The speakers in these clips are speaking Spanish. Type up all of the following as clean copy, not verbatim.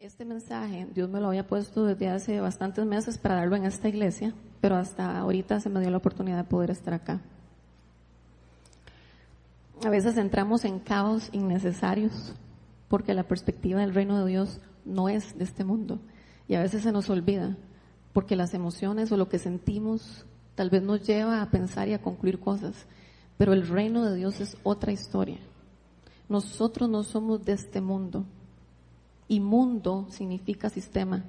Este mensaje Dios me lo había puesto desde hace bastantes meses para darlo en esta iglesia, pero hasta ahorita se me dio la oportunidad de poder estar acá. A veces entramos en caos innecesarios porque la perspectiva del reino de Dios no es de este mundo, y a veces se nos olvida porque las emociones o lo que sentimos tal vez nos lleva a pensar y a concluir cosas, pero el reino de Dios es otra historia. Nosotros no somos de este mundo. Y mundo significa sistema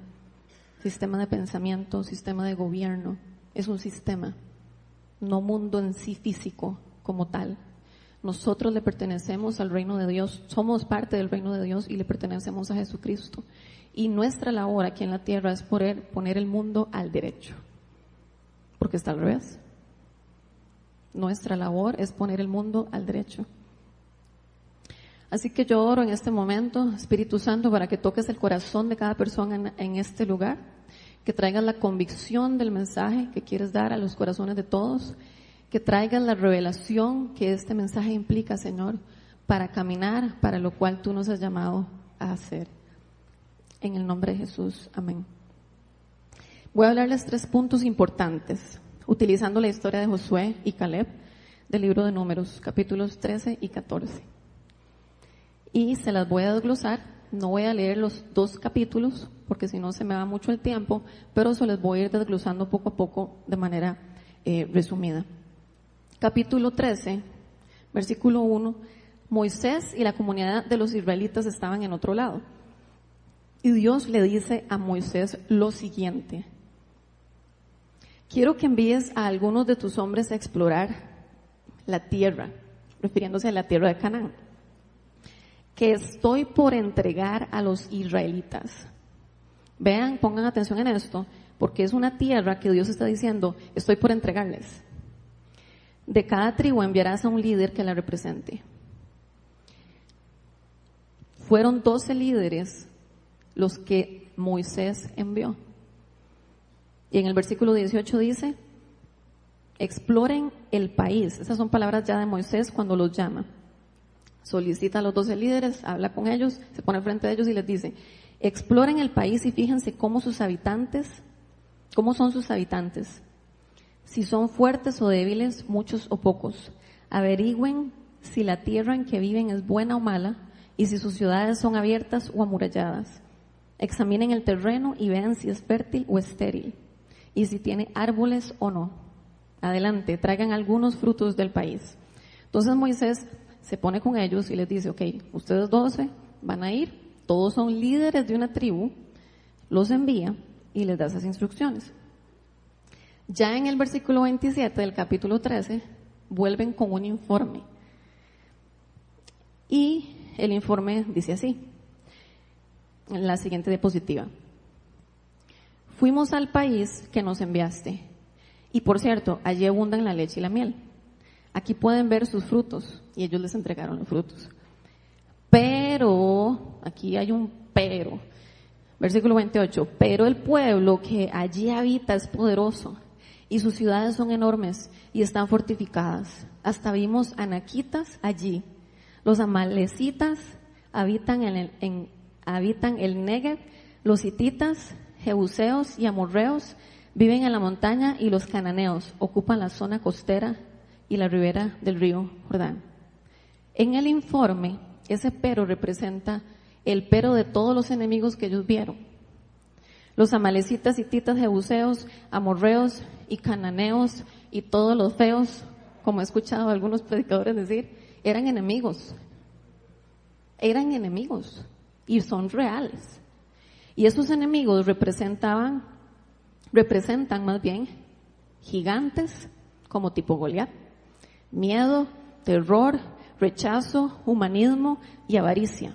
de pensamiento, sistema de gobierno. Es un sistema, no mundo en sí físico como tal. Nosotros le pertenecemos al reino de Dios, somos parte del reino de Dios y le pertenecemos a Jesucristo. Y nuestra labor aquí en la tierra es poner el mundo al derecho, porque está al revés. Nuestra labor es poner el mundo al derecho. Así que yo oro en este momento, Espíritu Santo, para que toques el corazón de cada persona en este lugar, que traigas la convicción del mensaje que quieres dar a los corazones de todos, que traigas la revelación que este mensaje implica, Señor, para caminar para lo cual tú nos has llamado a hacer. En el nombre de Jesús, amén. Voy a hablarles 3 puntos importantes, utilizando la historia de Josué y Caleb del libro de Números, capítulos 13 y 14. Y se las voy a desglosar, no voy a leer los 2 capítulos, porque si no se me va mucho el tiempo, pero se les voy a ir desglosando poco a poco de manera resumida. Capítulo 13, versículo 1, Moisés y la comunidad de los israelitas estaban en otro lado. Y Dios le dice a Moisés lo siguiente: quiero que envíes a algunos de tus hombres a explorar la tierra, refiriéndose a la tierra de Canaán, que estoy por entregar a los israelitas. Vean, pongan atención en esto, porque es una tierra que Dios está diciendo, estoy por entregarles. De cada tribu enviarás a un líder que la represente. Fueron 12 líderes los que Moisés envió. Y en el versículo 18 dice, exploren el país. Esas son palabras ya de Moisés cuando los llama. Solicita a los 12 líderes, habla con ellos, se pone frente a ellos y les dice, exploren el país y fíjense cómo son sus habitantes, si son fuertes o débiles, muchos o pocos. Averigüen si la tierra en que viven es buena o mala y si sus ciudades son abiertas o amuralladas. Examinen el terreno y vean si es fértil o estéril y si tiene árboles o no. Adelante, traigan algunos frutos del país. Entonces Moisés se pone con ellos y les dice, ok, ustedes 12 van a ir, todos son líderes de una tribu, los envía y les da esas instrucciones. Ya en el versículo 27 del capítulo 13, vuelven con un informe. Y el informe dice así, en la siguiente diapositiva. Fuimos al país que nos enviaste, y por cierto, allí abundan la leche y la miel. Aquí pueden ver sus frutos, y ellos les entregaron los frutos. Pero, aquí hay un pero, versículo 28, pero el pueblo que allí habita es poderoso, y sus ciudades son enormes y están fortificadas. Hasta vimos anaquitas allí. Los amalecitas habitan el Negev, los hititas, jebuseos y amorreos viven en la montaña, y los cananeos ocupan la zona costera y la ribera del río Jordán. En el informe, ese pero representa el pero de todos los enemigos que ellos vieron. Los amalecitas, hititas, jebuseos, amorreos y cananeos y todos los feos, como he escuchado a algunos predicadores decir, eran enemigos y son reales. Y esos enemigos representan más bien gigantes como tipo Goliat. Miedo, terror, rechazo, humanismo y avaricia.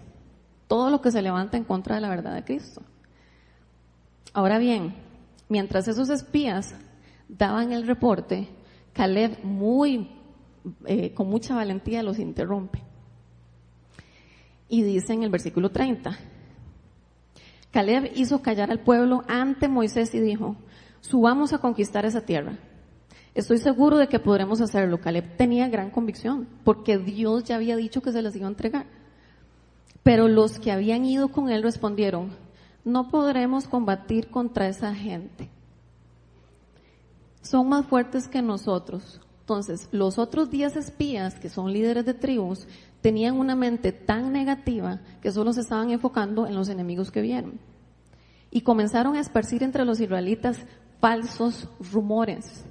Todo lo que se levanta en contra de la verdad de Cristo. Ahora bien, mientras esos espías daban el reporte, Caleb con mucha valentía los interrumpe. Y dice en el versículo 30, Caleb hizo callar al pueblo ante Moisés y dijo, subamos a conquistar esa tierra. Estoy seguro de que podremos hacerlo. Caleb tenía gran convicción, porque Dios ya había dicho que se les iba a entregar. Pero los que habían ido con él respondieron, no podremos combatir contra esa gente. Son más fuertes que nosotros. Entonces, los otros 10 espías, que son líderes de tribus, tenían una mente tan negativa que solo se estaban enfocando en los enemigos que vieron. Y comenzaron a esparcir entre los israelitas falsos rumores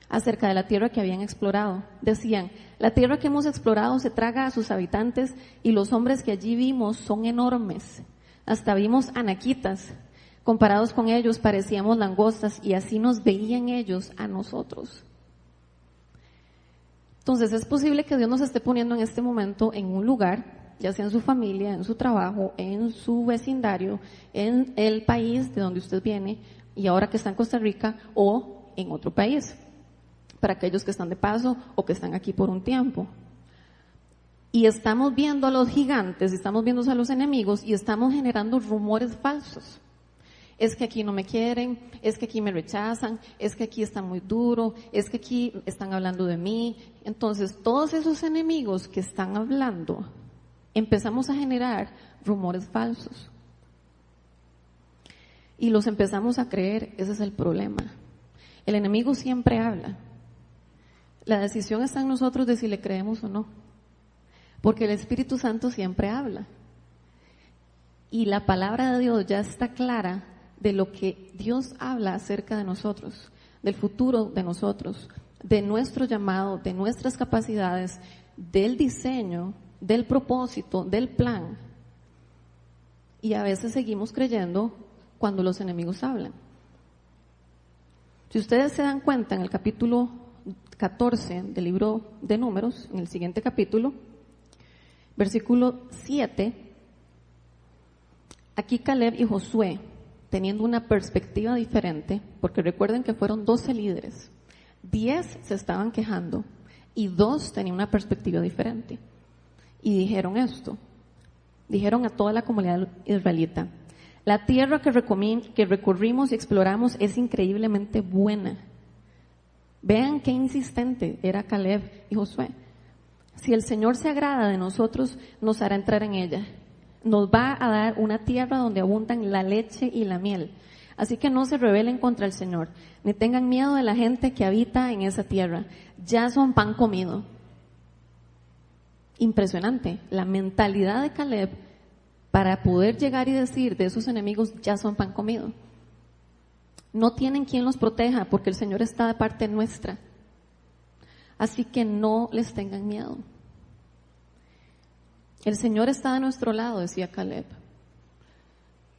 acerca de la tierra que habían explorado. Decían, la tierra que hemos explorado se traga a sus habitantes y los hombres que allí vimos son enormes. Hasta vimos anaquitas. Comparados con ellos parecíamos langostas y así nos veían ellos a nosotros. Entonces es posible que Dios nos esté poniendo en este momento en un lugar, ya sea en su familia, en su trabajo, en su vecindario, en el país de donde usted viene y ahora que está en Costa Rica o en otro país, para aquellos que están de paso o que están aquí por un tiempo. Y estamos viendo a los gigantes, estamos viendo a los enemigos y estamos generando rumores falsos. Es que aquí no me quieren, es que aquí me rechazan, es que aquí está muy duro, es que aquí están hablando de mí. Entonces, todos esos enemigos que están hablando, empezamos a generar rumores falsos. Y los empezamos a creer, ese es el problema. El enemigo siempre habla. La decisión está en nosotros de si le creemos o no. Porque el Espíritu Santo siempre habla. Y la palabra de Dios ya está clara de lo que Dios habla acerca de nosotros, del futuro de nosotros, de nuestro llamado, de nuestras capacidades, del diseño, del propósito, del plan. Y a veces seguimos creyendo cuando los enemigos hablan. Si ustedes se dan cuenta, en el capítulo 14 del libro de Números, en el siguiente capítulo, versículo 7, aquí Caleb y Josué, teniendo una perspectiva diferente, porque recuerden que fueron 12 líderes, 10 se estaban quejando y 2 tenían una perspectiva diferente. Y dijeron esto, dijeron a toda la comunidad israelita, la tierra que recorrimos y exploramos es increíblemente buena. Vean qué insistente era Caleb y Josué. Si el Señor se agrada de nosotros, nos hará entrar en ella. Nos va a dar una tierra donde abundan la leche y la miel. Así que no se rebelen contra el Señor, ni tengan miedo de la gente que habita en esa tierra. Ya son pan comido. Impresionante. La mentalidad de Caleb para poder llegar y decir de esos enemigos, ya son pan comido. No tienen quien los proteja porque el Señor está de parte nuestra. Así que no les tengan miedo. El Señor está de nuestro lado, decía Caleb.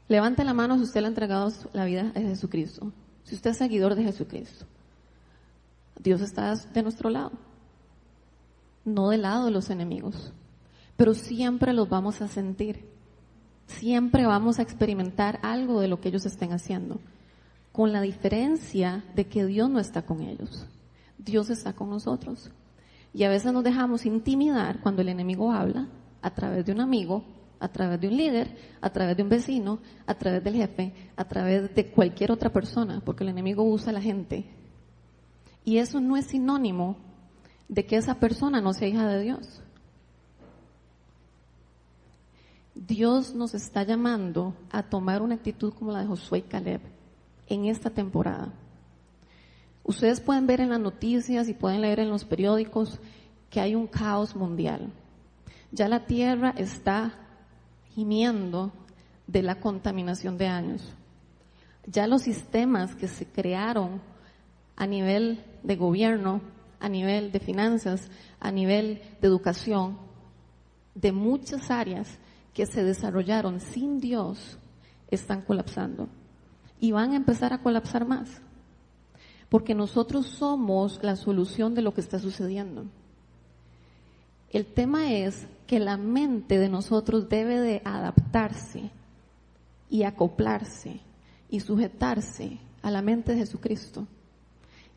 Levante la mano si usted le ha entregado la vida a Jesucristo. Si usted es seguidor de Jesucristo. Dios está de nuestro lado. No del lado de los enemigos. Pero siempre los vamos a sentir. Siempre vamos a experimentar algo de lo que ellos estén haciendo. Con la diferencia de que Dios no está con ellos. Dios está con nosotros. Y a veces nos dejamos intimidar cuando el enemigo habla a través de un amigo, a través de un líder, a través de un vecino, a través del jefe, a través de cualquier otra persona, porque el enemigo usa a la gente. Y eso no es sinónimo de que esa persona no sea hija de Dios. Dios nos está llamando a tomar una actitud como la de Josué y Caleb en esta temporada. Ustedes pueden ver en las noticias y pueden leer en los periódicos que hay un caos mundial. Ya la tierra está gimiendo de la contaminación de años. Ya los sistemas que se crearon a nivel de gobierno, a nivel de finanzas, a nivel de educación, de muchas áreas que se desarrollaron sin Dios, están colapsando. Y van a empezar a colapsar más. Porque nosotros somos la solución de lo que está sucediendo. El tema es que la mente de nosotros debe de adaptarse y acoplarse y sujetarse a la mente de Jesucristo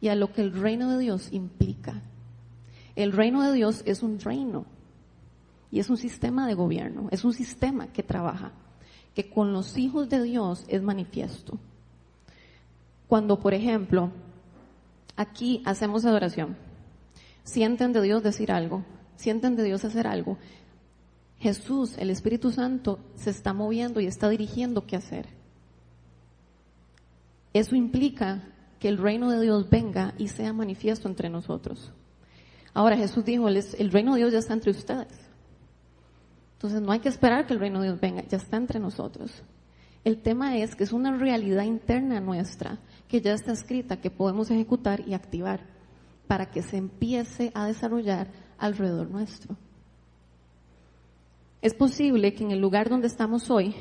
y a lo que el reino de Dios implica. El reino de Dios es un reino y es un sistema de gobierno, es un sistema que trabaja, que con los hijos de Dios es manifiesto. Cuando, por ejemplo, aquí hacemos adoración, sienten de Dios decir algo, sienten de Dios hacer algo, Jesús, el Espíritu Santo, se está moviendo y está dirigiendo qué hacer. Eso implica que el reino de Dios venga y sea manifiesto entre nosotros. Ahora Jesús dijo, el reino de Dios ya está entre ustedes. Entonces no hay que esperar que el reino de Dios venga, ya está entre nosotros. El tema es que es una realidad interna nuestra que ya está escrita, que podemos ejecutar y activar para que se empiece a desarrollar alrededor nuestro. Es posible que en el lugar donde estamos hoy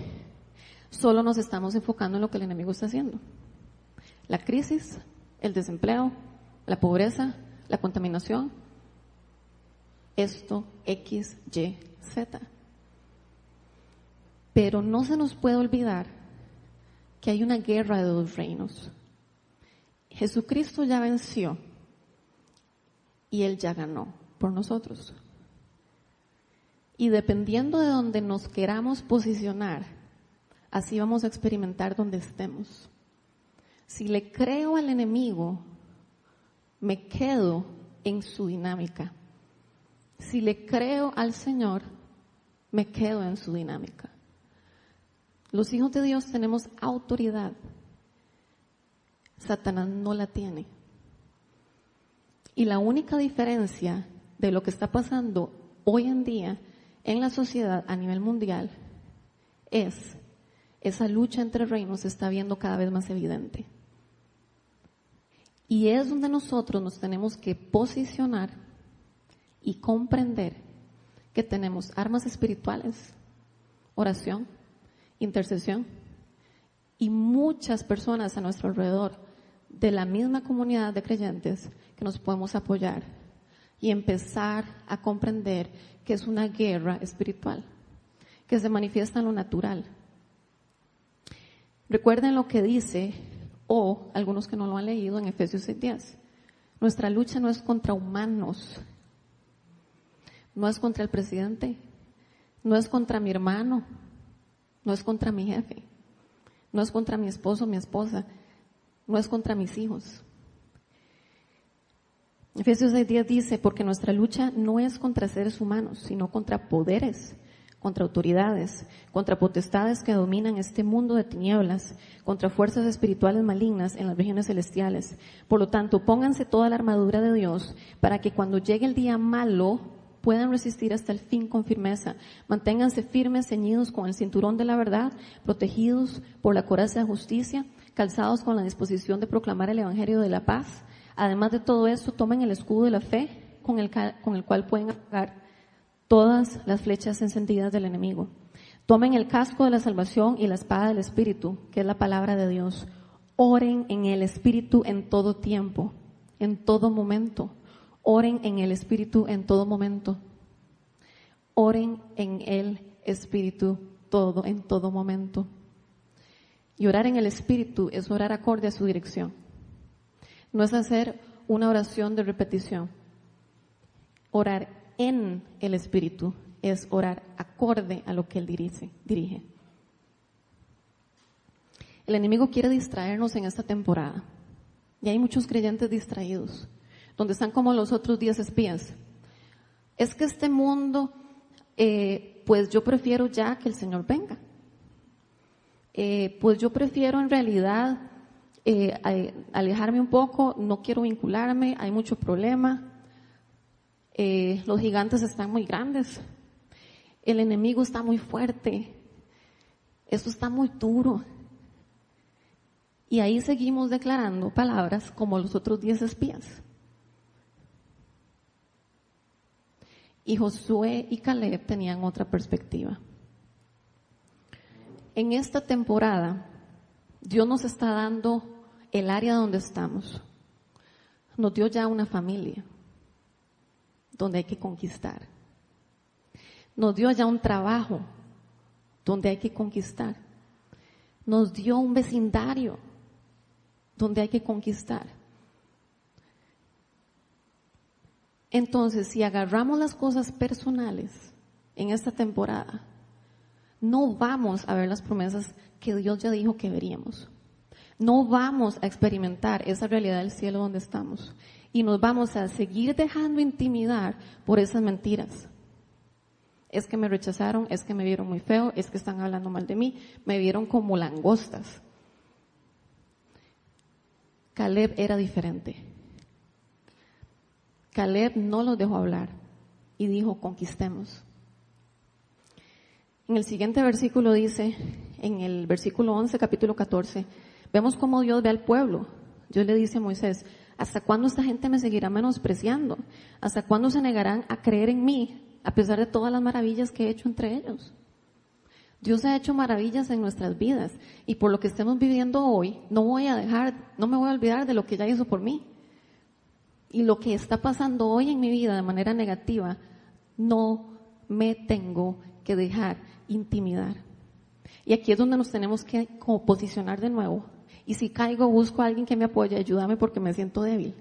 solo nos estamos enfocando en lo que el enemigo está haciendo. La crisis, el desempleo, la pobreza, la contaminación, esto, X, Y, Z. Pero no se nos puede olvidar que hay una guerra de dos reinos. Jesucristo ya venció y Él ya ganó por nosotros. Y dependiendo de donde nos queramos posicionar, así vamos a experimentar donde estemos. Si le creo al enemigo, me quedo en su dinámica. Si le creo al Señor, me quedo en su dinámica. Los hijos de Dios tenemos autoridad. Satanás no la tiene. Y la única diferencia de lo que está pasando hoy en día en la sociedad a nivel mundial es esa lucha entre reinos se está viendo cada vez más evidente. Y es donde nosotros nos tenemos que posicionar y comprender que tenemos armas espirituales, oración, intercesión y muchas personas a nuestro alrededor de la misma comunidad de creyentes que nos podemos apoyar y empezar a comprender que es una guerra espiritual que se manifiesta en lo natural. Recuerden lo que dice, o algunos que no lo han leído, en Efesios 6:10. Nuestra lucha no es contra humanos, no es contra el presidente, no es contra mi hermano, no es contra mi jefe, no es contra mi esposo, mi esposa, no es contra mis hijos. Efesios 6:10 dice, porque nuestra lucha no es contra seres humanos, sino contra poderes, contra autoridades, contra potestades que dominan este mundo de tinieblas, contra fuerzas espirituales malignas en las regiones celestiales. Por lo tanto, pónganse toda la armadura de Dios para que cuando llegue el día malo puedan resistir hasta el fin con firmeza. Manténganse firmes, ceñidos con el cinturón de la verdad, protegidos por la coraza de justicia, calzados con la disposición de proclamar el evangelio de la paz. Además de todo esto, tomen el escudo de la fe con el cual pueden apagar todas las flechas encendidas del enemigo. Tomen el casco de la salvación y la espada del Espíritu, que es la palabra de Dios. Oren en el Espíritu en todo tiempo, en todo momento. Oren en el Espíritu en todo momento. Oren en el Espíritu en todo momento. Y orar en el Espíritu es orar acorde a su dirección. No es hacer una oración de repetición. Orar en el Espíritu es orar acorde a lo que Él dirige. El enemigo quiere distraernos en esta temporada. Y hay muchos creyentes distraídos, donde están como los otros 10 espías. Es que este mundo, pues yo prefiero ya que el Señor venga. Pues yo prefiero en realidad alejarme un poco, no quiero vincularme, hay mucho problema. Los gigantes están muy grandes, el enemigo está muy fuerte, esto está muy duro. Y ahí seguimos declarando palabras como los otros 10 espías. Y Josué y Caleb tenían otra perspectiva. En esta temporada, Dios nos está dando el área donde estamos. Nos dio ya una familia donde hay que conquistar. Nos dio ya un trabajo donde hay que conquistar. Nos dio un vecindario donde hay que conquistar. Entonces, si agarramos las cosas personales en esta temporada, no vamos a ver las promesas que Dios ya dijo que veríamos. No vamos a experimentar esa realidad del cielo donde estamos. Y nos vamos a seguir dejando intimidar por esas mentiras. Es que me rechazaron, es que me vieron muy feo, es que están hablando mal de mí, me vieron como langostas. Caleb era diferente. Caleb no los dejó hablar y dijo, conquistemos. En el siguiente versículo dice, en el versículo 11, capítulo 14, vemos cómo Dios ve al pueblo. Dios le dice a Moisés, ¿hasta cuándo esta gente me seguirá menospreciando? ¿Hasta cuándo se negarán a creer en mí, a pesar de todas las maravillas que he hecho entre ellos? Dios ha hecho maravillas en nuestras vidas y por lo que estemos viviendo hoy, no me voy a olvidar de lo que ya hizo por mí. Y lo que está pasando hoy en mi vida de manera negativa, no me tengo que dejar intimidar. Y aquí es donde nos tenemos que como posicionar de nuevo. Y si caigo, busco a alguien que me apoye, ayúdame porque me siento débil.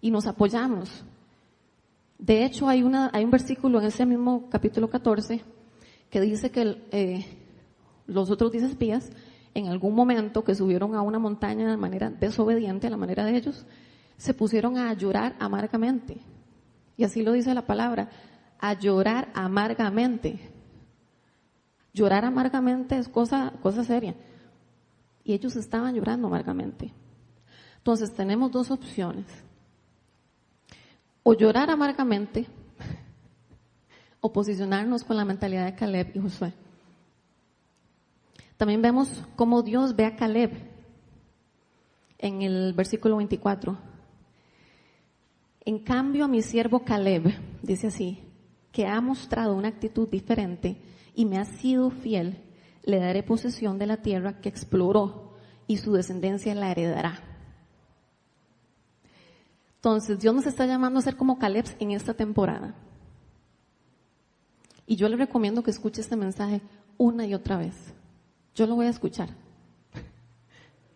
Y nos apoyamos. De hecho, hay un versículo en ese mismo capítulo 14 que dice que los otros 10 espías, en algún momento que subieron a una montaña de manera desobediente, a la manera de ellos, se pusieron a llorar amargamente. Y así lo dice la palabra, a llorar amargamente. Llorar amargamente es cosa seria. Y ellos estaban llorando amargamente. Entonces tenemos dos opciones. O llorar amargamente, o posicionarnos con la mentalidad de Caleb y Josué. También vemos cómo Dios ve a Caleb en el versículo 24. En cambio a mi siervo Caleb, dice así, que ha mostrado una actitud diferente y me ha sido fiel, le daré posesión de la tierra que exploró y su descendencia la heredará. Entonces Dios nos está llamando a ser como Caleb en esta temporada. Y yo le recomiendo que escuche este mensaje una y otra vez. Yo lo voy a escuchar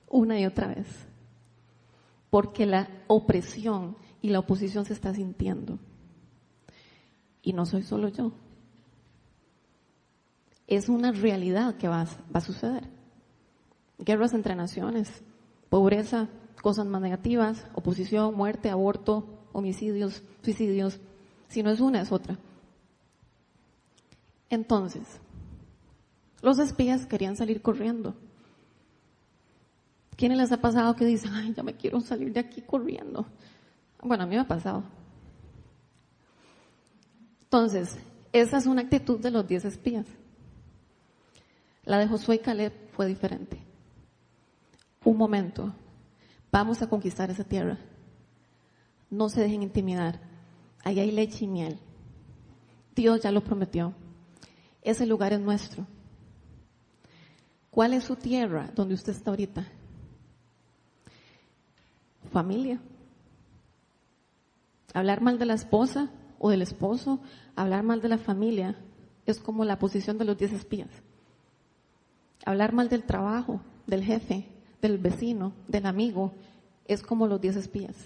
una y otra vez. Porque la opresión y la oposición se está sintiendo. Y no soy solo yo. Es una realidad que va a suceder. Guerras entre naciones, pobreza, cosas más negativas, oposición, muerte, aborto, homicidios, suicidios. Si no es una, es otra. Entonces, los espías querían salir corriendo. ¿Quiénes les ha pasado que dicen, ay, ya me quiero salir de aquí corriendo? Bueno, a mí me ha pasado. Entonces, esa es una actitud de los 10 espías. La de Josué y Caleb fue diferente. Un momento, vamos a conquistar esa tierra. No se dejen intimidar. Ahí hay leche y miel. Dios ya lo prometió. Ese lugar es nuestro. ¿Cuál es su tierra donde usted está ahorita? Familia. Hablar mal de la esposa o del esposo, hablar mal de la familia, es como la posición de los 10 espías. Hablar mal del trabajo, del jefe, del vecino, del amigo, es como los 10 espías.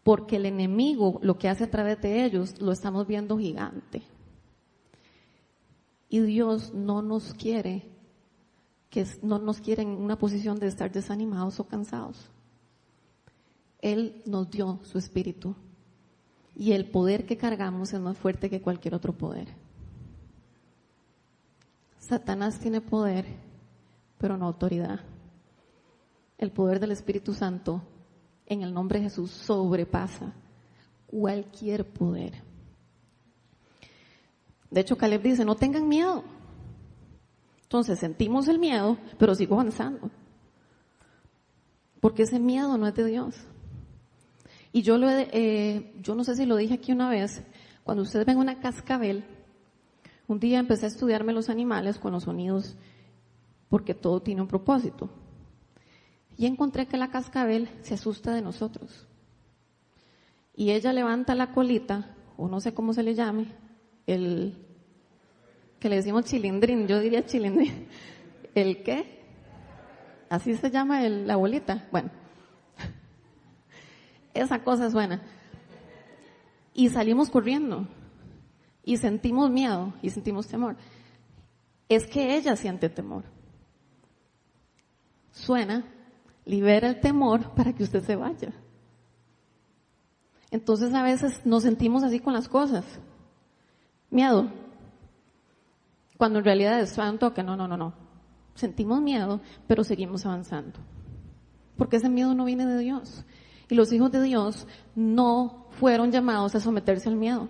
Porque el enemigo, lo que hace a través de ellos, lo estamos viendo gigante. Y Dios no nos quiere en una posición de estar desanimados o cansados. Él nos dio su espíritu y el poder que cargamos es más fuerte que cualquier otro poder. Satanás tiene poder, pero no autoridad. El poder del Espíritu Santo en el nombre de Jesús sobrepasa cualquier poder. De hecho, Caleb dice, no tengan miedo. Entonces sentimos el miedo, pero sigo avanzando. Porque ese miedo no es de Dios. Y yo no sé si lo dije aquí una vez, cuando ustedes ven una cascabel, un día empecé a estudiarme los animales con los sonidos, porque todo tiene un propósito. Y encontré que la cascabel se asusta de nosotros. Y ella levanta la colita, o no sé cómo se le llame, el que le decimos chilindrín, yo diría chilindrín. ¿El qué? Así se llama la bolita. Bueno, esa cosa suena. Y salimos corriendo. Y sentimos miedo y sentimos temor. Es que ella siente temor. Suena, libera el temor para que usted se vaya. Entonces a veces nos sentimos así con las cosas. Miedo. Cuando en realidad es un toque, no. Sentimos miedo, pero seguimos avanzando. porque ese miedo no viene de Dios. Y los hijos de Dios no fueron llamados a someterse al miedo.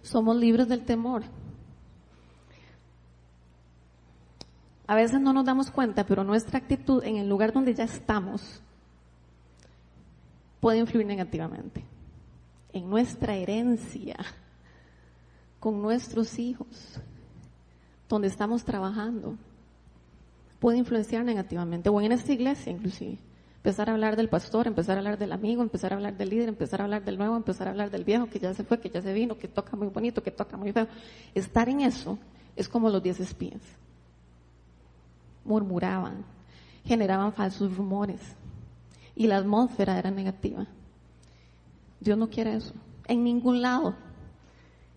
Somos libres del temor. A veces no nos damos cuenta, pero nuestra actitud en el lugar donde ya estamos puede influir negativamente en nuestra herencia, con nuestros hijos, donde estamos trabajando. Puede influenciar negativamente, o en esta iglesia inclusive. Empezar a hablar del pastor, empezar a hablar del amigo, empezar a hablar del líder, empezar a hablar del nuevo, empezar a hablar del viejo que ya se fue, que ya se vino, que toca muy bonito, que toca muy feo. Estar en eso es como los 10 espías. Murmuraban, generaban falsos rumores y la atmósfera era negativa. Dios no quiere eso, en ningún lado,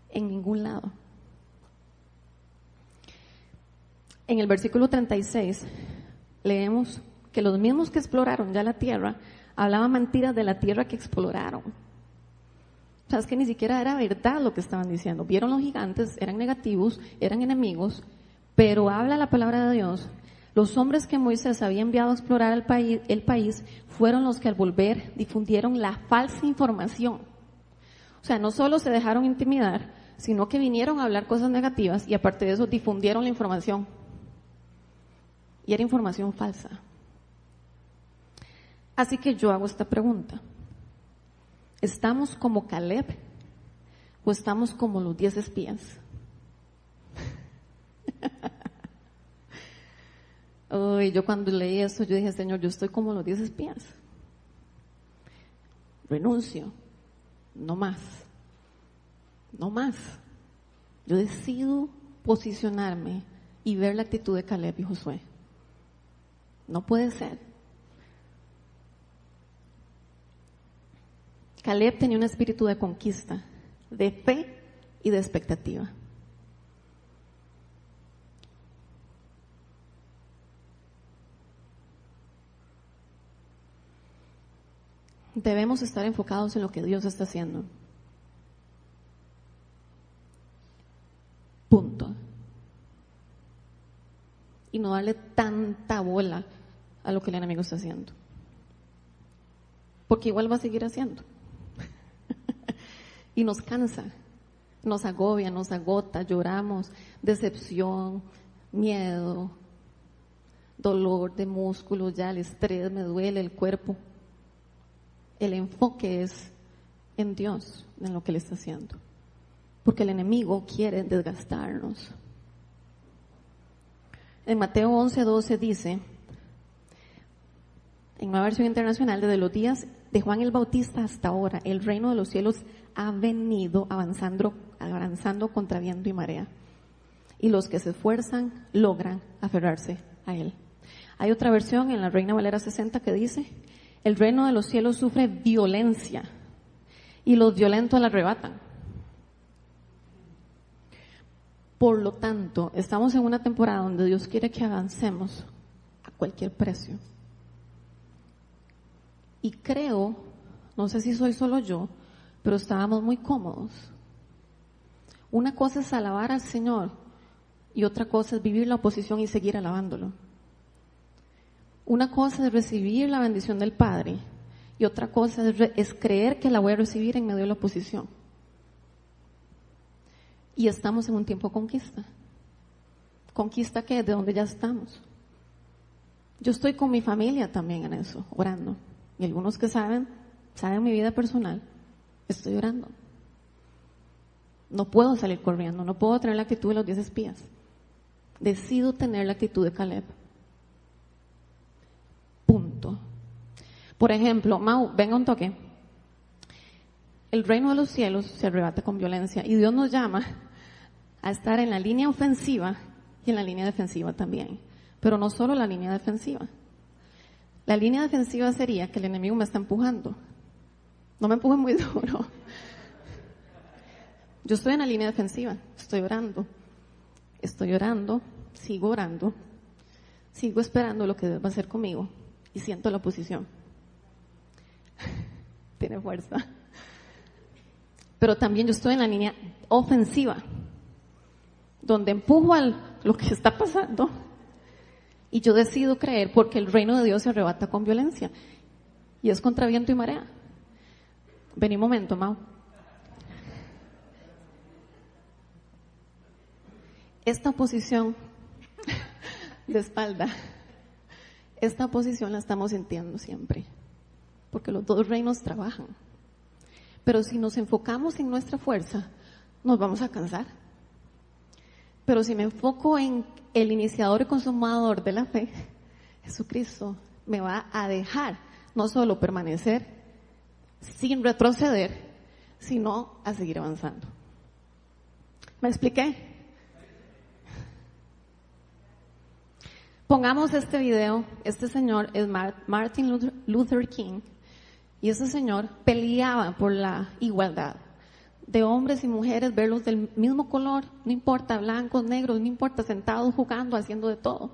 en ningún lado. En el versículo 36 leemos que los mismos que exploraron ya la tierra hablaban mentiras de la tierra que exploraron. O sea, es que ni siquiera era verdad lo que estaban diciendo. Vieron los gigantes, eran negativos, eran enemigos, pero habla la palabra de Dios. Los hombres que Moisés había enviado a explorar el país fueron los que al volver difundieron la falsa información. O sea, no solo se dejaron intimidar, sino que vinieron a hablar cosas negativas y aparte de eso difundieron la información. Y era información falsa. Así que yo hago esta pregunta. ¿Estamos como Caleb o estamos como los 10 espías? Yo cuando leí eso, yo dije, Señor, yo estoy como los 10 espías. Renuncio. No más. No más. Yo decido posicionarme y ver la actitud de Caleb y Josué. No puede ser. Caleb tenía un espíritu de conquista, de fe y de expectativa. Debemos estar enfocados en lo que Dios está haciendo. Punto. Y no darle tanta bola a lo que el enemigo está haciendo. Porque igual va a seguir haciendo. Y nos cansa, nos agobia, nos agota, lloramos, decepción, miedo, dolor de músculos, ya el estrés, me duele el cuerpo. El enfoque es en Dios, en lo que Él está haciendo. Porque el enemigo quiere desgastarnos. En Mateo 11:12 dice, en una versión internacional, desde los días de Juan el Bautista hasta ahora, el reino de los cielos ha venido avanzando contra viento y marea. Y los que se esfuerzan logran aferrarse a él. Hay otra versión en la Reina Valera 60 que dice, el reino de los cielos sufre violencia y los violentos la arrebatan. Por lo tanto, estamos en una temporada donde Dios quiere que avancemos a cualquier precio. Y creo, no sé si soy solo yo, pero estábamos muy cómodos. Una cosa es alabar al Señor y otra cosa es vivir la oposición y seguir alabándolo. Una cosa es recibir la bendición del Padre y otra cosa es creer que la voy a recibir en medio de la oposición. Y estamos en un tiempo de conquista. ¿Conquista qué? De donde ya estamos. Yo estoy con mi familia también en eso, orando. Y algunos que saben mi vida personal, estoy orando. No puedo salir corriendo, no puedo tener la actitud de los 10 espías. Decido tener la actitud de Caleb. Punto. Por ejemplo, Mau, venga un toque. El reino de los cielos se arrebata con violencia y Dios nos llama a estar en la línea ofensiva y en la línea defensiva también. Pero no solo la línea defensiva. La línea defensiva sería que el enemigo me está empujando. No me empuje muy duro. Yo estoy en la línea defensiva, estoy orando, sigo orando, sigo esperando lo que Dios va a hacer conmigo y siento la oposición. Tiene fuerza. Pero también yo estoy en la línea ofensiva, donde empujo a lo que está pasando Y yo decido creer porque el reino de Dios se arrebata con violencia. Y es contra viento y marea. Vení un momento, Mau. Esta posición de espalda, esta posición la estamos sintiendo siempre. Porque los dos reinos trabajan. Pero si nos enfocamos en nuestra fuerza, nos vamos a cansar. Pero si me enfoco en el iniciador y consumador de la fe, Jesucristo, me va a dejar no solo permanecer sin retroceder, sino a seguir avanzando. ¿Me expliqué? Pongamos este video. Este señor es Martin Luther King, y ese señor peleaba por la igualdad de hombres y mujeres, verlos del mismo color, no importa, blancos, negros, no importa, sentados, jugando, haciendo de todo.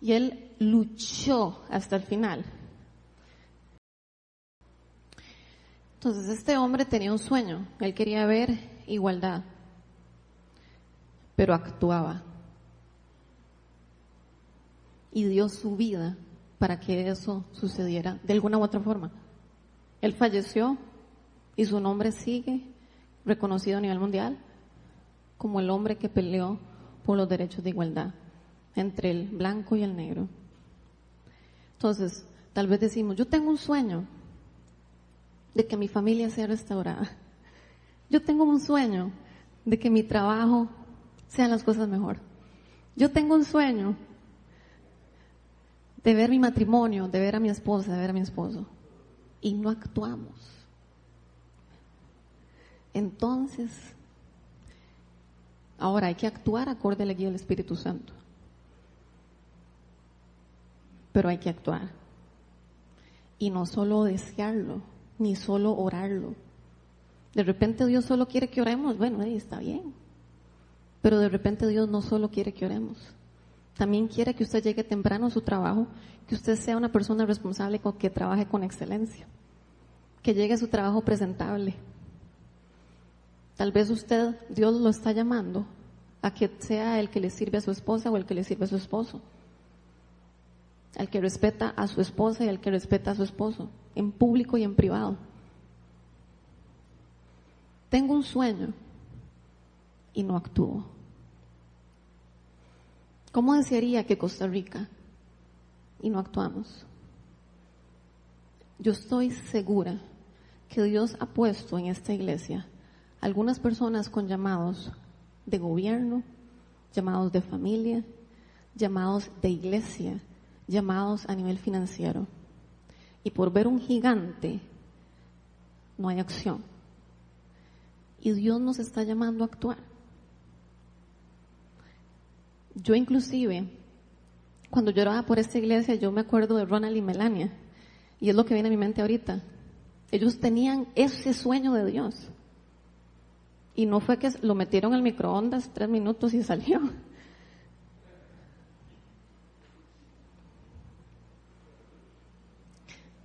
Y él luchó hasta el final. Entonces este hombre tenía un sueño, él quería ver igualdad, pero actuaba. Y dio su vida para que eso sucediera de alguna u otra forma. Él falleció y su nombre sigue reconocido a nivel mundial como el hombre que peleó por los derechos de igualdad entre el blanco y el negro. Entonces, tal vez decimos, yo tengo un sueño de que mi familia sea restaurada. Yo tengo un sueño de que mi trabajo sean las cosas mejor. Yo tengo un sueño de ver mi matrimonio, de ver a mi esposa, de ver a mi esposo. Y no actuamos. Entonces, ahora hay que actuar acorde a la guía del Espíritu Santo. Pero hay que actuar. Y no solo desearlo, ni solo orarlo. De repente Dios solo quiere que oremos, bueno, ahí está bien. Pero de repente Dios no solo quiere que oremos. También quiere que usted llegue temprano a su trabajo, que usted sea una persona responsable que trabaje con excelencia, que llegue a su trabajo presentable. Tal vez usted, Dios lo está llamando a que sea el que le sirve a su esposa o el que le sirve a su esposo, al que respeta a su esposa y al que respeta a su esposo, en público y en privado. Tengo un sueño y no actúo. ¿Cómo desearía que Costa Rica y no actuamos? Yo estoy segura que Dios ha puesto en esta iglesia algunas personas con llamados de gobierno, llamados de familia, llamados de iglesia, llamados a nivel financiero. Y por ver un gigante no hay acción. Y Dios nos está llamando a actuar. Yo inclusive, cuando yo oraba por esta iglesia, yo me acuerdo de Ronald y Melania, y es lo que viene a mi mente ahorita. Ellos tenían ese sueño de Dios. Y no fue que lo metieron al microondas 3 minutos y salió.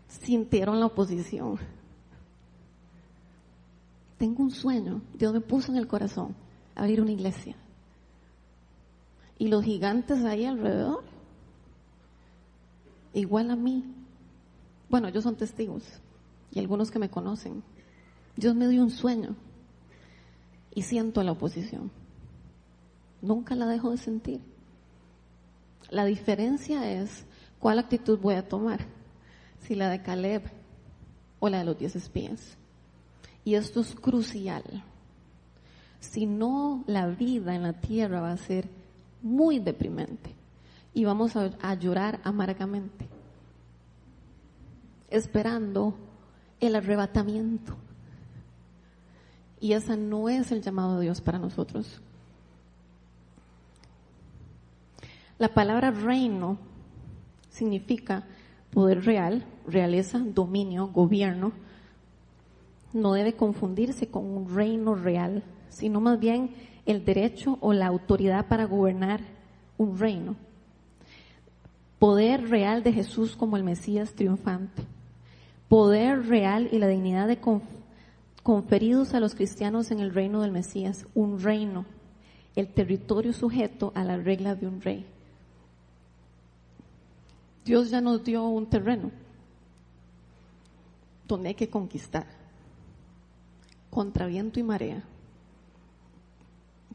Sintieron la oposición. Tengo un sueño, Dios me puso en el corazón abrir una iglesia. Y los gigantes ahí alrededor, igual a mí. Bueno, ellos son testigos y algunos que me conocen. Dios me dio un sueño y siento la oposición. Nunca la dejo de sentir. La diferencia es cuál actitud voy a tomar, si la de Caleb o la de los 10 espías. Y esto es crucial. Si no, la vida en la tierra va a ser muy deprimente y vamos a llorar amargamente, esperando el arrebatamiento. Y ese no es el llamado de Dios para nosotros. La palabra reino significa poder real, realeza, dominio, gobierno. No debe confundirse con un reino real, sino más bien el derecho o la autoridad para gobernar un reino. Poder real de Jesús como el Mesías triunfante. Poder real y la dignidad de conferidos a los cristianos en el reino del Mesías. Un reino el territorio sujeto a las reglas de un rey. Dios ya nos dio un terreno donde hay que conquistar, contra viento y marea,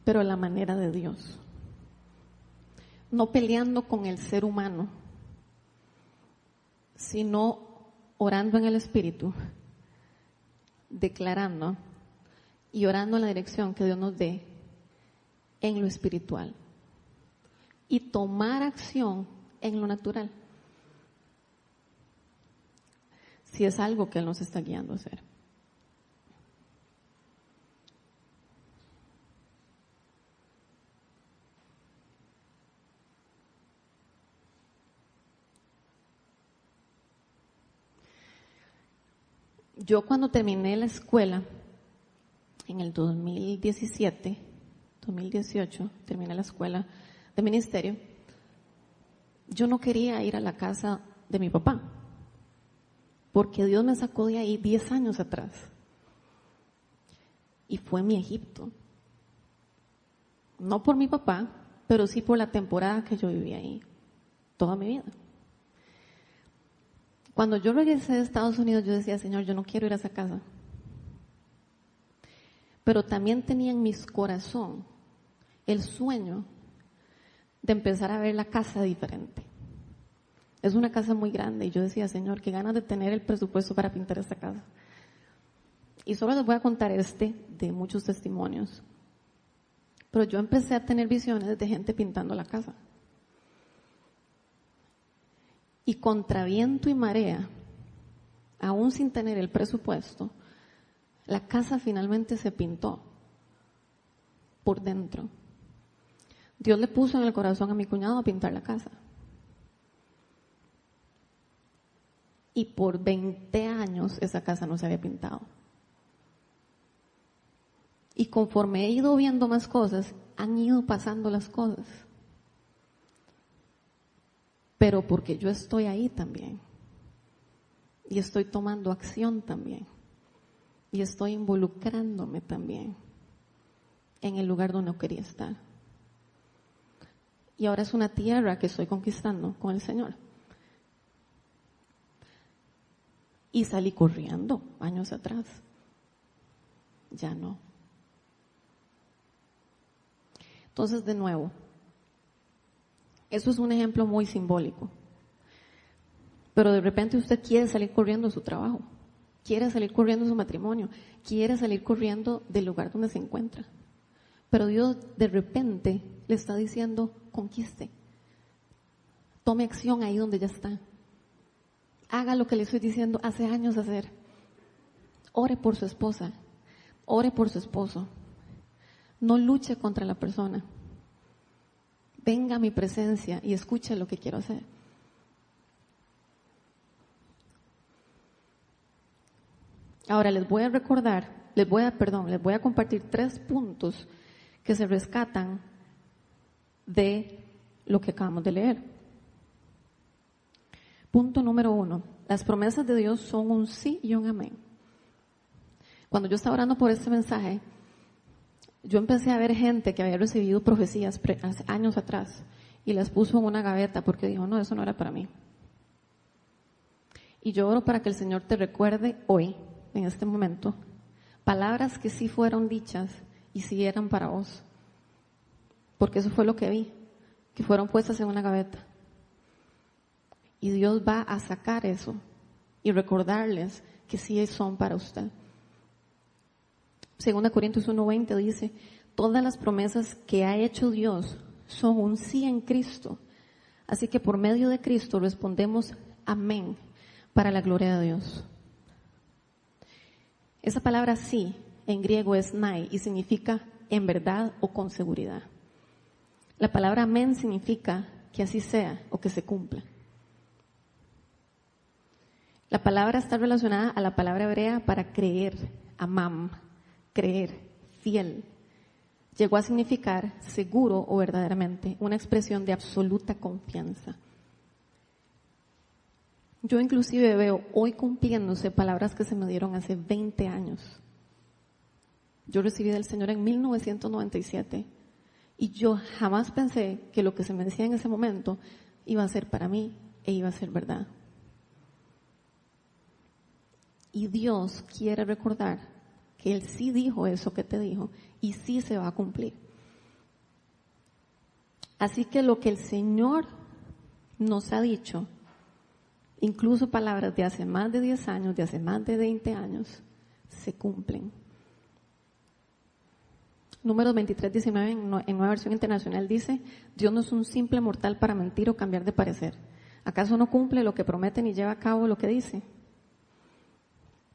pero a la manera de Dios. No peleando con el ser humano, sino orando en el Espíritu, declarando y orando en la dirección que Dios nos dé en lo espiritual y tomar acción en lo natural, si es algo que Él nos está guiando a hacer. Yo cuando terminé la escuela, en el 2017, 2018, terminé la escuela de ministerio, yo no quería ir a la casa de mi papá, porque Dios me sacó de ahí 10 años atrás. Y fue mi Egipto. No por mi papá, pero sí por la temporada que yo viví ahí, toda mi vida. Cuando yo regresé de Estados Unidos, yo decía, Señor, yo no quiero ir a esa casa. Pero también tenía en mi corazón el sueño de empezar a ver la casa diferente. Es una casa muy grande y yo decía, Señor, qué ganas de tener el presupuesto para pintar esta casa. Y solo les voy a contar de muchos testimonios. Pero yo empecé a tener visiones de gente pintando la casa. Y contra viento y marea, aún sin tener el presupuesto, la casa finalmente se pintó por dentro. Dios le puso en el corazón a mi cuñado a pintar la casa. Y por 20 años esa casa no se había pintado. Y conforme he ido viendo más cosas, han ido pasando las cosas. Pero porque yo estoy ahí también. Y estoy tomando acción también. Y estoy involucrándome también en el lugar donde no quería estar. Y ahora es una tierra que estoy conquistando con el Señor. Y salí corriendo años atrás. Ya no. Entonces, de nuevo, eso es un ejemplo muy simbólico. Pero de repente usted quiere salir corriendo de su trabajo, quiere salir corriendo de su matrimonio, quiere salir corriendo del lugar donde se encuentra. Pero Dios de repente le está diciendo, conquiste. Tome acción ahí donde ya está. Haga lo que le estoy diciendo hace años hacer. Ore por su esposa, ore por su esposo. No luche contra la persona. Venga a mi presencia y escuche lo que quiero hacer. Ahora les voy a compartir 3 puntos que se rescatan de lo que acabamos de leer. Punto número 1. Las promesas de Dios son un sí y un amén. Cuando yo estaba orando por este mensaje, yo empecé a ver gente que había recibido profecías hace años atrás y las puso en una gaveta porque dijo, no, eso no era para mí. Y yo oro para que el Señor te recuerde hoy, en este momento, palabras que sí fueron dichas y sí eran para vos. Porque eso fue lo que vi, que fueron puestas en una gaveta. Y Dios va a sacar eso y recordarles que sí son para usted. 2 Corintios 1:20 dice, todas las promesas que ha hecho Dios son un sí en Cristo. Así que por medio de Cristo respondemos amén para la gloria de Dios. Esa palabra sí en griego es nai y significa en verdad o con seguridad. La palabra amén significa que así sea o que se cumpla. La palabra está relacionada a la palabra hebrea para creer, amam, creer, fiel. Llegó a significar seguro o verdaderamente, una expresión de absoluta confianza. Yo inclusive veo hoy cumpliéndose palabras que se me dieron hace 20 años. Yo recibí del Señor en 1997 Y yo jamás pensé que lo que se me decía en ese momento iba a ser para mí e iba a ser verdad. Y Dios quiere recordar que Él sí dijo eso que te dijo y sí se va a cumplir. Así que lo que el Señor nos ha dicho, incluso palabras de hace más de 10 años, de hace más de 20 años, se cumplen. Números 23:19 en Nueva Versión Internacional dice: Dios no es un simple mortal para mentir o cambiar de parecer. ¿Acaso no cumple lo que promete ni lleva a cabo lo que dice?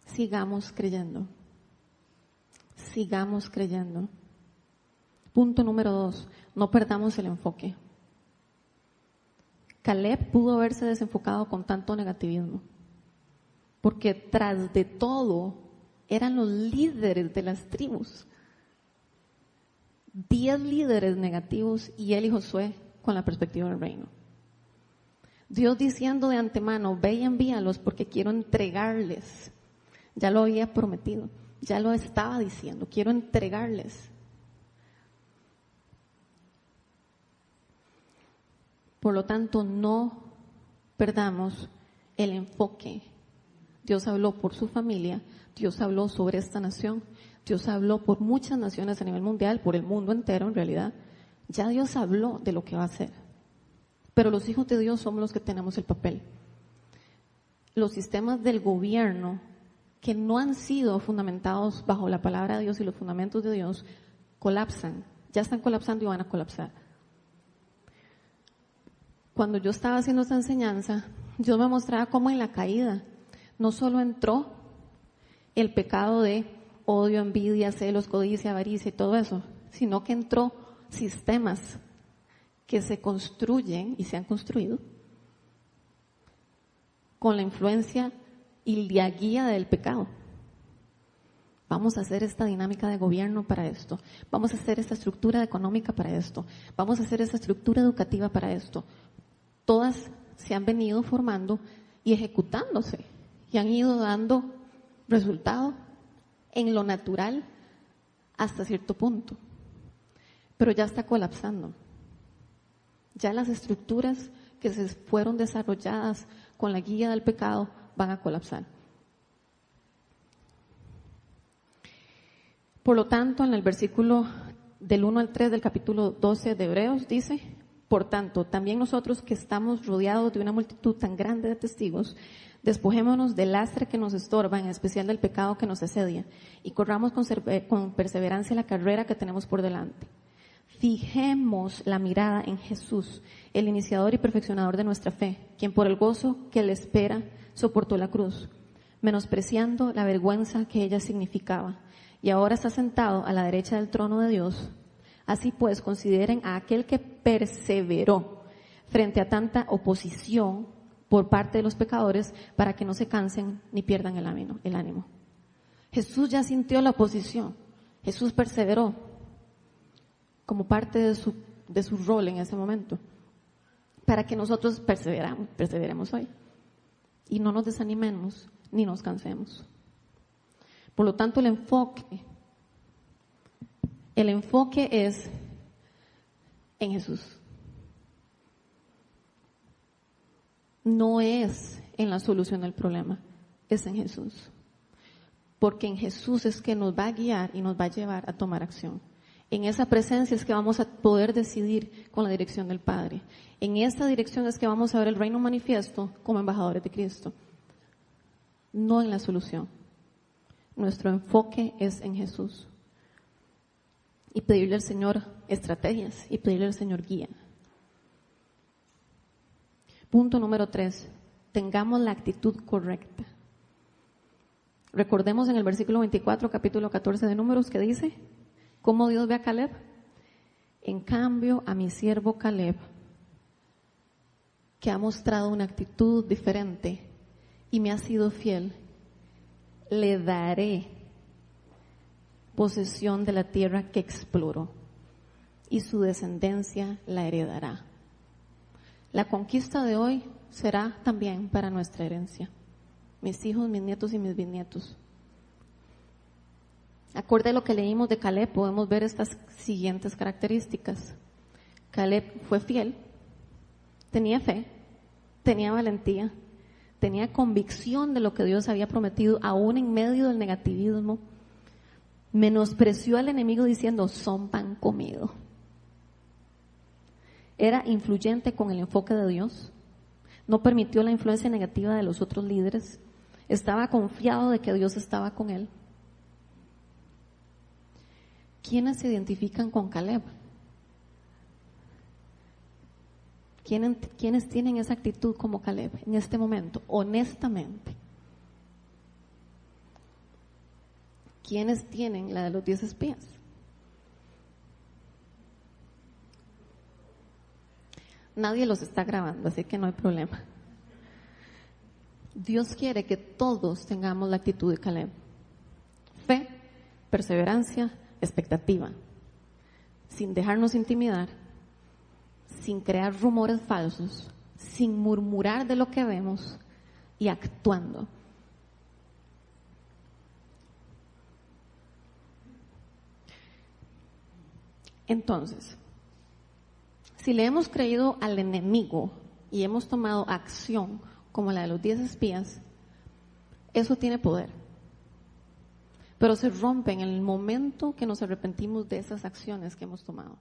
Sigamos creyendo. Sigamos creyendo. Punto número 2, no perdamos el enfoque. Caleb pudo haberse desenfocado con tanto negativismo, porque tras de todo eran los líderes de las tribus. 10 líderes negativos y él y Josué con la perspectiva del reino. Dios diciendo de antemano: ve y envíalos porque quiero entregarles. Ya lo había prometido, ya lo estaba diciendo, quiero entregarles. Por lo tanto, no perdamos el enfoque. Dios habló por su familia, Dios habló sobre esta nación, Dios habló por muchas naciones a nivel mundial, por el mundo entero en realidad. Ya Dios habló de lo que va a hacer. Pero los hijos de Dios somos los que tenemos el papel. Los sistemas del gobierno que no han sido fundamentados bajo la palabra de Dios y los fundamentos de Dios colapsan, ya están colapsando y van a colapsar. Cuando yo estaba haciendo esta enseñanza, Dios me mostraba cómo en la caída no solo entró el pecado de odio, envidia, celos, codicia, avaricia y todo eso, sino que entró sistemas que se construyen y se han construido con la influencia y la guía del pecado. Vamos a hacer esta dinámica de gobierno para esto, vamos a hacer esta estructura económica para esto, vamos a hacer esta estructura educativa para esto. Todas se han venido formando y ejecutándose y han ido dando resultado en lo natural hasta cierto punto, pero ya está colapsando. Ya las estructuras que se fueron desarrolladas con la guía del pecado van a colapsar. Por lo tanto, en el versículo del 1 al 3 del capítulo 12 de Hebreos dice: por tanto, también nosotros que estamos rodeados de una multitud tan grande de testigos, despojémonos del lastre que nos estorba, en especial del pecado que nos asedia, y corramos con perseverancia la carrera que tenemos por delante. Fijemos la mirada en Jesús, el iniciador y perfeccionador de nuestra fe, quien por el gozo que le espera soportó la cruz, menospreciando la vergüenza que ella significaba, y ahora está sentado a la derecha del trono de Dios. Así pues, consideren a aquel que perseveró frente a tanta oposición por parte de los pecadores, para que no se cansen ni pierdan el ánimo. Jesús ya sintió la oposición, Jesús perseveró como parte de su rol en ese momento, para que nosotros perseveremos hoy y no nos desanimemos ni nos cansemos. Por lo tanto, el enfoque es en Jesús. No es en la solución del problema, es en Jesús. Porque en Jesús es que nos va a guiar y nos va a llevar a tomar acción. En esa presencia es que vamos a poder decidir con la dirección del Padre. En esta dirección es que vamos a ver el reino manifiesto como embajadores de Cristo. No en la solución. Nuestro enfoque es en Jesús. Y pedirle al Señor estrategias y pedirle al Señor guía. Punto número 3. Tengamos la actitud correcta. Recordemos en el versículo 24, capítulo 14 de Números, que dice: ¿cómo Dios ve a Caleb? En cambio, a mi siervo Caleb, que ha mostrado una actitud diferente y me ha sido fiel, le daré posesión de la tierra que exploró, y su descendencia la heredará. La conquista de hoy será también para nuestra herencia, mis hijos, mis nietos y mis bisnietos. Acorde a lo que leímos de Caleb, podemos ver estas siguientes características. Caleb fue fiel, tenía fe, tenía valentía, tenía convicción de lo que Dios había prometido, aún en medio del negativismo. Menospreció al enemigo diciendo, son pan comido. Era influyente con el enfoque de Dios, no permitió la influencia negativa de los otros líderes, estaba confiado de que Dios estaba con él. ¿Quiénes se identifican con Caleb? ¿Quiénes tienen esa actitud como Caleb en este momento, honestamente? ¿Quiénes tienen la de los 10 espías? Nadie los está grabando, así que no hay problema. Dios quiere que todos tengamos la actitud de Caleb. Fe, perseverancia, expectativa. Sin dejarnos intimidar, sin crear rumores falsos, sin murmurar de lo que vemos y actuando. Entonces, si le hemos creído al enemigo y hemos tomado acción como la de los 10 espías, eso tiene poder. Pero se rompe en el momento que nos arrepentimos de esas acciones que hemos tomado.